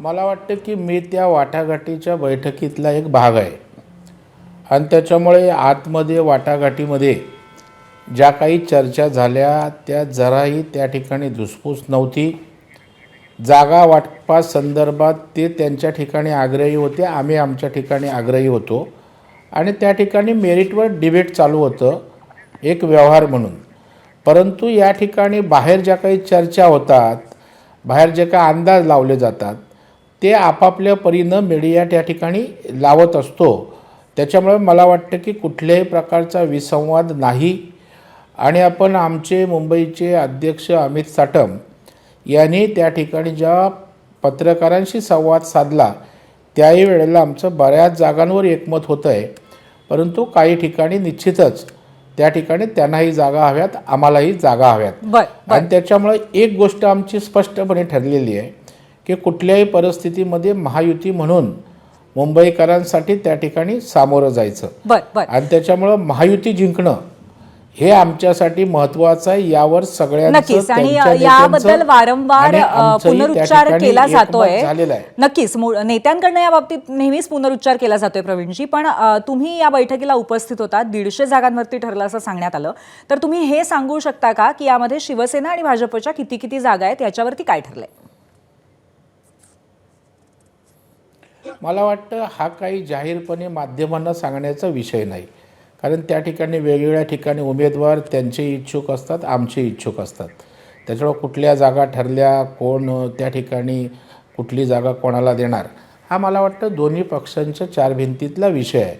मला वाटतं की मी त्या वाटाघाटीच्या बैठकीतला एक भाग आहे आणि त्याच्यामुळे आतमध्ये वाटाघाटीमध्ये ज्या काही चर्चा झाल्या त्या जराही त्या ठिकाणी धुसफूस नव्हती। जागा वाटपासंदर्भात ते त्यांच्या ठिकाणी आग्रही होते, आम्ही आमच्या ठिकाणी आग्रही होतो आणि त्या ठिकाणी मेरिटवर डिबेट चालू होतं एक व्यवहार म्हणून। परंतु या ठिकाणी बाहेर ज्या काही चर्चा होतात, बाहेर जे काही अंदाज लावले जातात ते आपापल्या परीनं मीडिया त्या ठिकाणी लावत असतो। त्याच्यामुळे मला वाटतं की कुठल्याही प्रकारचा विसंवाद नाही आणि आपण आमचे मुंबईचे अध्यक्ष अमित साटम यांनी त्या ठिकाणी ज्या पत्रकारांशी संवाद साधला त्याही वेळेला आमचं बऱ्याच जागांवर एकमत होतं आहे, परंतु काही ठिकाणी निश्चितच त्या ठिकाणी त्यांनाही जागा हव्यात, आम्हालाही जागा हव्यात। आणि त्याच्यामुळे एक गोष्ट आमची स्पष्टपणे ठरलेली आहे की कुठल्याही परिस्थितीमध्ये महायुती म्हणून मुंबईकरांसाठी त्या ठिकाणी सामोरं जायचं आणि त्याच्यामुळे महायुती जिंकणं हे आमच्यासाठी महत्त्वाचं आहे। यावर नक्कीच आणि याबद्दल वारंवार पुनरुच्चार केला जातोय। नक्कीच नेत्यांकडनं या बाबतीत नेहमीच पुनरुच्चार केला जातोय प्रवीणजी, पण तुम्ही या बैठकीला उपस्थित होता, 150 जागांवरती ठरलं असं सांगण्यात आलं, तर तुम्ही हे सांगू शकता का की यामध्ये शिवसेना आणि भाजपच्या किती किती जागा आहेत, याच्यावरती काय ठरलंय? मला वाटतं हा काही जाहीरपणे माध्यमांना सांगण्याचा विषय नाही, कारण त्या ठिकाणी वेगवेगळ्या ठिकाणी उमेदवार त्यांचे इच्छुक असतात, आमचे इच्छुक असतात। त्याच्यामुळे कुठल्या जागा ठरल्या, कोण त्या ठिकाणी कुठली जागा कोणाला देणार हा मला वाटतं दोन्ही पक्षांच्या चार भिंतीतला विषय आहे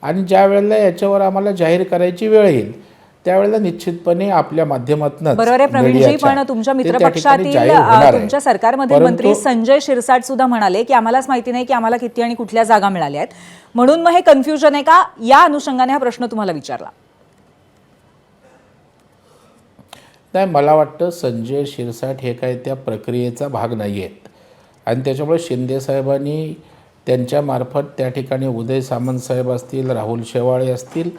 आणि ज्या वेळेला याच्यावर आम्हाला जाहीर करायची वेळ येईल त्यावेळेला निश्चितपणे आपल्या माध्यमातून बरोबर आहे प्रवीणजी, पण तुमच्या मित्रपक्षातील तुमच्या सरकारमधील मंत्री संजय शिरसाट सुद्धा म्हणाले की आम्हालाच माहिती नाही की आम्हाला किती आणि कुठल्या जागा मिळाल्या आहेत, म्हणून मग हे कन्फ्युजन आहे का, या अनुषंगाने हा प्रश्न तुम्हाला विचारला। नाही, मला वाटतं संजय शिरसाट हे काय त्या प्रक्रियेचा भाग नाही आहेत आणि त्याच्यामुळे शिंदे साहेबांनी त्यांच्यामार्फत त्या ठिकाणी उदय सामंत साहेब असतील, राहुल शेवाळे असतील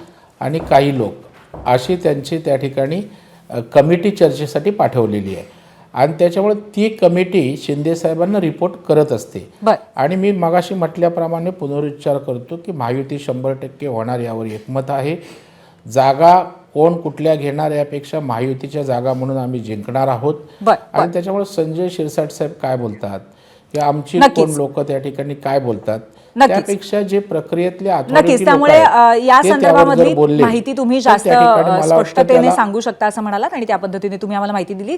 आणि काही लोक अशी त्यांची त्या ठिकाणी कमिटी चर्चेसाठी पाठवलेली आहे आणि त्याच्यामुळे ती कमिटी शिंदे साहेबांना रिपोर्ट करत असते। आणि मी मगाशी म्हटल्याप्रमाणे पुनरुच्चार करतो की महायुती 100% होणार यावर एकमत आहे। जागा कोण कुठल्या घेणार यापेक्षा महायुतीच्या जागा म्हणून आम्ही जिंकणार आहोत आणि त्याच्यामुळे संजय शिरसाट साहेब काय बोलतात किंवा आमची कोण लोक त्या ठिकाणी काय बोलतात त्यापेक्षा जे प्रक्रियेतले नक्कीच, त्यामुळे या संदर्भामधली माहिती तुम्ही जास्त स्पष्टतेने सांगू शकता असं म्हणालात आणि त्या पद्धतीने तुम्ही आम्हाला माहिती दिली।